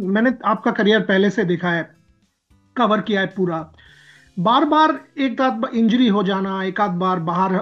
मैंने आपका करियर पहले से देखा है, कवर किया है पूरा। बार बार एक आध इंजरी हो जाना, एक आध बार बाहर,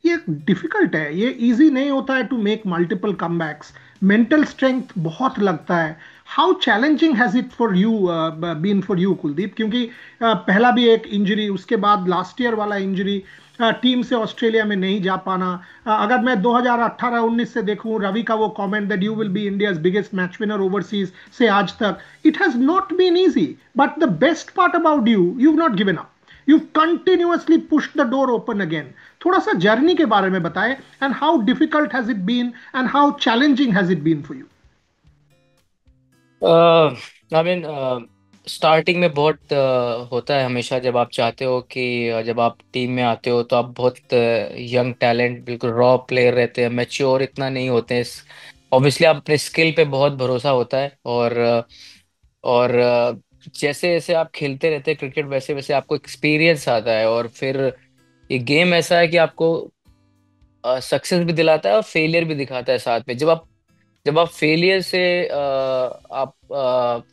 ये डिफिकल्ट है, ये इजी नहीं होता है to make multiple comebacks. Mental strength बहुत लगता है। How challenging has it for you been for you Kuldeep? क्योंकि पहला भी एक इंजरी, उसके बाद लास्ट ईयर वाला इंजरी, टीम से ऑस्ट्रेलिया में नहीं जा पाना। अगर मैं 2018-19 से देखूं, रवि का वो comment that you will be India's biggest match winner overseas, से आज तक it has not been easy. But the best part about you, you not given up, you continuously push the door open again. थोड़ा सा journey के बारे में बताएं, and how difficult has it been and how challenging has it been for you? I mean, starting में बहुत होता है हमेशा, जब आप चाहते हो कि जब आप टीम में आते हो तो आप बहुत यंग टैलेंट, बिल्कुल रॉ प्लेयर रहते हैं, मैच्योर इतना नहीं होते हैं। ऑब्वियसली आप अपने स्किल पे बहुत भरोसा होता है, और जैसे जैसे आप खेलते रहते हैं क्रिकेट, वैसे वैसे आपको एक्सपीरियंस आता है। और फिर ये गेम ऐसा है कि आपको सक्सेस भी दिलाता है और फेलियर भी दिखाता है साथ में। जब आप फेलियर से आप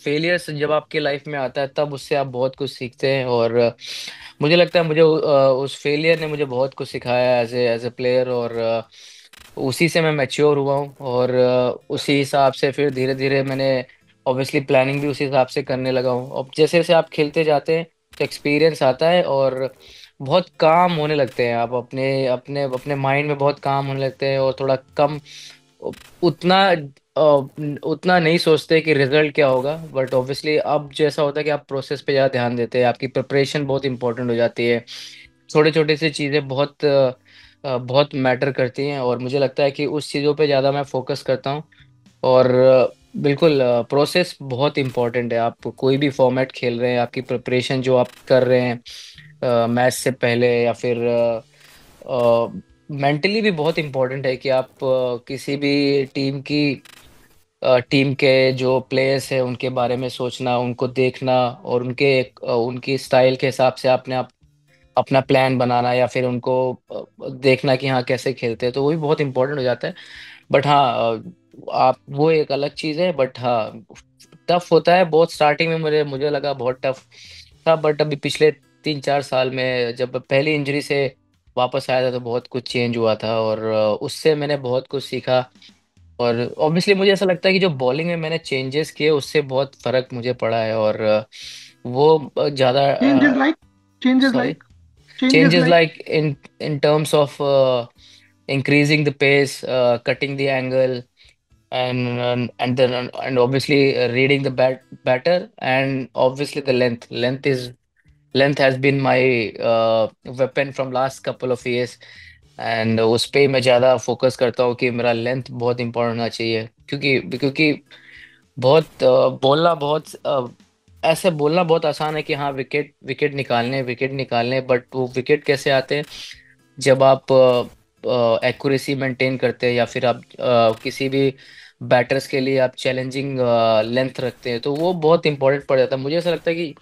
फेलियर से जब आपके लाइफ में आता है, तब उससे आप बहुत कुछ सीखते हैं। और मुझे लगता है मुझे उस फेलियर ने मुझे बहुत कुछ सिखाया एज ए प्लेयर। और उसी से मैं मैच्योर हुआ हूँ। और उसी हिसाब से फिर धीरे धीरे मैंने ऑब्वियसली प्लानिंग भी उसी हिसाब से करने लगा हूँ। अब जैसे जैसे आप खेलते जाते हैं तो एक्सपीरियंस आता है, और बहुत काम होने लगते हैं। आप अपने अपने अपने माइंड में बहुत काम होने लगते हैं, और थोड़ा कम उतना उतना नहीं सोचते कि रिजल्ट क्या होगा। बट ऑब्वियसली अब जैसा होता है कि आप प्रोसेस पे ज़्यादा ध्यान देते हैं, आपकी प्रिपरेशन बहुत इंपॉर्टेंट हो जाती है। छोटे छोटे से चीज़ें बहुत मैटर करती हैं, और मुझे लगता है कि उस चीज़ों पे ज़्यादा मैं फोकस करता हूँ। और बिल्कुल प्रोसेस बहुत इंपॉर्टेंट है। आप कोई भी फॉर्मेट खेल रहे हैं, आपकी प्रिपरेशन जो आप कर रहे हैं मैच से पहले, या फिर मेंटली भी बहुत इंपॉर्टेंट है कि आप किसी भी टीम के जो प्लेयर्स हैं उनके बारे में सोचना, उनको देखना, और उनकी स्टाइल के हिसाब से आप अपना प्लान बनाना, या फिर उनको देखना कि हाँ कैसे खेलते हैं, तो वो भी बहुत इंपॉर्टेंट हो जाता है। बट हाँ, आप वो एक अलग चीज़ है। बट हाँ, टफ होता है बहुत स्टार्टिंग में, मुझे मुझे लगा बहुत टफ था। बट अभी पिछले 3-4 साल में जब पहली इंजरी से वापस आया था, तो बहुत कुछ चेंज हुआ था, और उससे मैंने बहुत कुछ सीखा। और ऑब्वियसली मुझे ऐसा लगता है कि जो बॉलिंग में मैंने चेंजेस किए, उससे बहुत फर्क मुझे पड़ा है। और वो ज़्यादा changes like? Changes sorry, like? Changes changes like? like in terms of increasing the pace, cutting the angle, and obviously reading the batter, and obviously the length has been my weapon from last couple of years. And उस पे मैं ज़्यादा focus करता हूँ कि मेरा length बहुत important होना चाहिए, क्योंकि बहुत बोलना बहुत ऐसे बोलना बहुत आसान है कि हाँ विकेट विकेट निकालने, बट वो विकेट कैसे आते हैं जब आप एक्यूरेसी मेंटेन करते हैं, या फिर आप किसी भी बैटर्स के लिए आप चैलेंजिंग लेंथ रखते हैं, तो वो बहुत इंपॉर्टेंट पड़ जाता है। मुझे ऐसा लगता है कि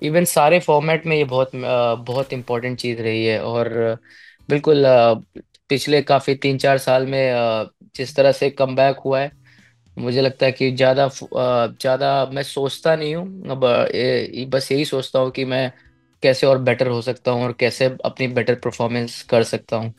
इवन सारे फॉर्मेट में ये बहुत इंपॉर्टेंट चीज़ रही है। और बिल्कुल पिछले काफ़ी 3-4 साल में जिस तरह से कमबैक हुआ है, मुझे लगता है कि ज़्यादा मैं सोचता नहीं हूँ अब। बस यही सोचता हूँ कि मैं कैसे और बेटर हो सकता हूँ, और कैसे अपनी बेटर परफॉर्मेंस कर सकता हूँ।